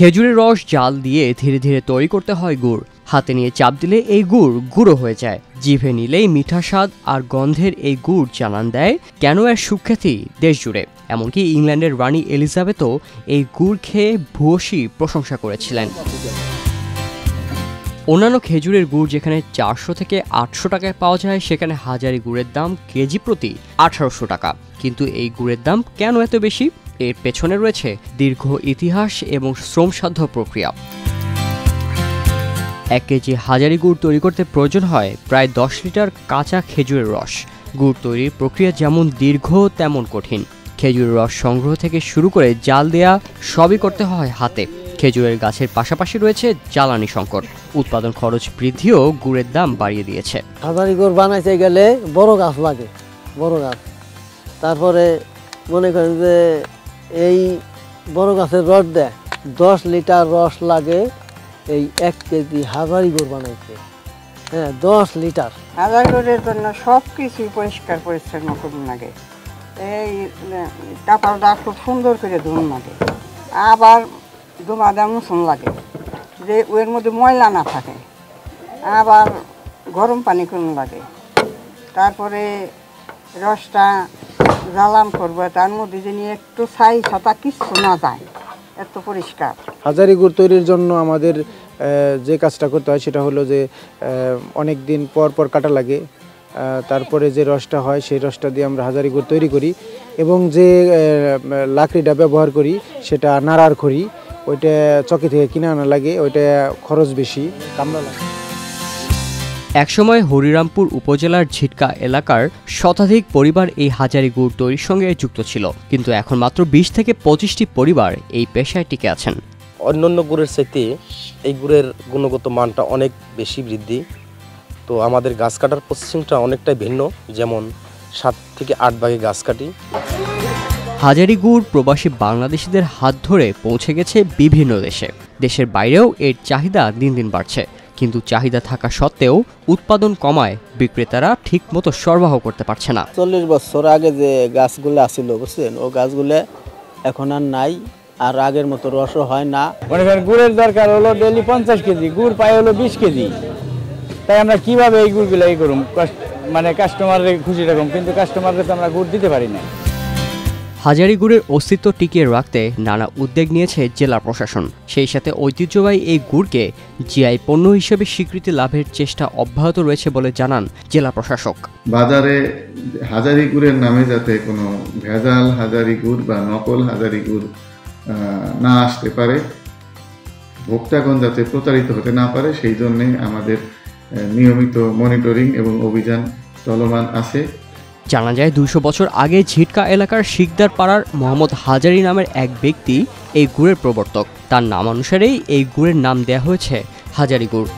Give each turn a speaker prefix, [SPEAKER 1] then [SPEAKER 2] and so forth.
[SPEAKER 1] খেজুরের রস জাল দিয়ে ধীরে ধীরে তৈরি করতে হয় গুড়। হাতে নিয়ে চাপ দিলে এই গুড় গুঁড়ো হয়ে যায়। জিভে নিলেই মিঠা স্বাদ আর গন্ধের এই গুড় জানান দেয় কেন এর সুখ্যাতি দেশ জুড়ে। এমনকি ইংল্যান্ডের রানী এলিজাবেথও এই গুড় খেয়ে ভূয়সী প্রশংসা করেছিলেন। অন্যান্য খেজুরের গুড় যেখানে 400 থেকে 800 টাকায় পাওয়া যায়, সেখানে হাজারি গুড়ের দাম কেজি প্রতি 1800 টাকা। কিন্তু এই গুড়ের দাম কেন এত বেশি? এর পেছনে রয়েছে দীর্ঘ ইতিহাস এবং শ্রমসাধ্য প্রক্রিয়া। 1 কেজি হাজারি গুড় তৈরি করতে প্রয়োজন হয় প্রায় 10 লিটার কাঁচা খেজুরের রস। গুড় তৈরির প্রক্রিয়া যেমন দীর্ঘ তেমন কঠিন। খেজুরের রস সংগ্রহ থেকে শুরু করে জাল দেয়া সবই করতে হয় হাতে। খেজুরের গাছের পাশাপাশি রয়েছে জ্বালানি সংকট। উৎপাদন খরচ বৃদ্ধিও গুড়ের দাম বাড়িয়ে দিয়েছে।
[SPEAKER 2] হাজারি গুড় বানাইতে গেলে বড় গাছ লাগে, বড় গাছ। তারপরে মনে করেন যে এই বড় গাছের রস দেয় 10 লিটার রস লাগে এই 1 কেজি হাজারি গুড় বানাইতে। হ্যাঁ, 10 লিটার।
[SPEAKER 3] হাজারি গুড়ের জন্য সব কিছু পরিষ্কার পরিচ্ছন্ন করুন লাগে। এই কাপড়টা খুব সুন্দর করে ধুন লাগে, আবার ধুমাদা মুছন লাগে যে ওর মধ্যে ময়লা না থাকে, আবার গরম পানি করুন লাগে। তারপরে রসটা জ্বালান করবো, তার মধ্যে যেন একটু ছাই ছাতা কিচ্ছু না যায়, এত পরিষ্কার।
[SPEAKER 4] হাজারি গুড় তৈরির জন্য আমাদের যে কাজটা করতে হয় সেটা হলো যে অনেক দিন পর পর কাটা লাগে। তারপরে যে রসটা হয় সেই রসটা দিয়ে আমরা হাজারি গুড় তৈরি করি এবং যে লাকড়িটা ব্যবহার করি সেটা নাড়ার খড়ি, ওইটা চকে থেকে কিনে আনা লাগে, ওইটা খরচ বেশি, কামড়া লাগে।
[SPEAKER 1] একসময় হরিরামপুর উপজেলার ঝিটকা এলাকার শতাধিক পরিবার এই হাজারি গুড় তৈরির সঙ্গে যুক্ত ছিল, কিন্তু এখন মাত্র 20 থেকে 25টি পরিবার এই পেশায় টিকে আছেন।
[SPEAKER 5] অন্যান্য গুড়ের চাইতে এই গুড়ের গুণগত মানটা অনেক বেশি বৃদ্ধি। তো আমাদের গাছ কাটার প্রসেসিংটা অনেকটাই ভিন্ন, যেমন 7 থেকে 8 ভাগে গাছ কাটি।
[SPEAKER 1] হাজারি গুড় প্রবাসী বাংলাদেশিদের হাত ধরে পৌঁছে গেছে বিভিন্ন দেশে। দেশের বাইরেও এর চাহিদা দিন দিন বাড়ছে, কিন্তু চাহিদা থাকা সত্ত্বেও উৎপাদন কমায় বিক্রেতারা ঠিক মতো সরবরাহ করতে পারছে না।
[SPEAKER 2] 40 বছর আগে যে গাছগুলো আসিল বুঝছেন, ও গাছগুলো এখন আর নাই, আর আগের মতো রসও হয় না।
[SPEAKER 4] মনে করেন গুড়ের দরকার হলো ডেলি 50 কেজি, গুড় পাই হলো 20 কেজি। তাই আমরা কিভাবে এই গুড়গুলো এই করুম, মানে কাস্টমারের খুশি রাখুম, কিন্তু কাস্টমারকে তো আমরা গুড় দিতে পারি না।
[SPEAKER 1] হাজারি গুড়ের অস্তিত্ব টিকিয়ে রাখতে নানা উদ্যোগ নিয়েছে জেলা প্রশাসন। সেই সাথে ঐতিহ্যবাহী এই গুড়কে জিআই পণ্য হিসেবে স্বীকৃতি লাভের চেষ্টা অব্যাহত রয়েছে বলে জানান জেলা প্রশাসক।
[SPEAKER 6] বাজারে হাজারি গুড়ের নামে যাতে কোনো ভেজাল হাজারি গুড় বা নকল হাজারি গুড় না আসতে পারে, ভোক্তাগণ যাতে প্রতারিত হতে না পারে, সেই জন্যে আমাদের নিয়মিত মনিটরিং এবং অভিযান চলমান আছে।
[SPEAKER 1] জানা যায় 200 বছর আগে ঝিটকা এলাকার শিকদার পাড়ার মোহাম্মদ হাজারি নামের এক ব্যক্তি এই গুড়ের প্রবর্তক। তার নামানুসারেই এই গুড়ের নাম দেয়া হয়েছে হাজারি গুড়।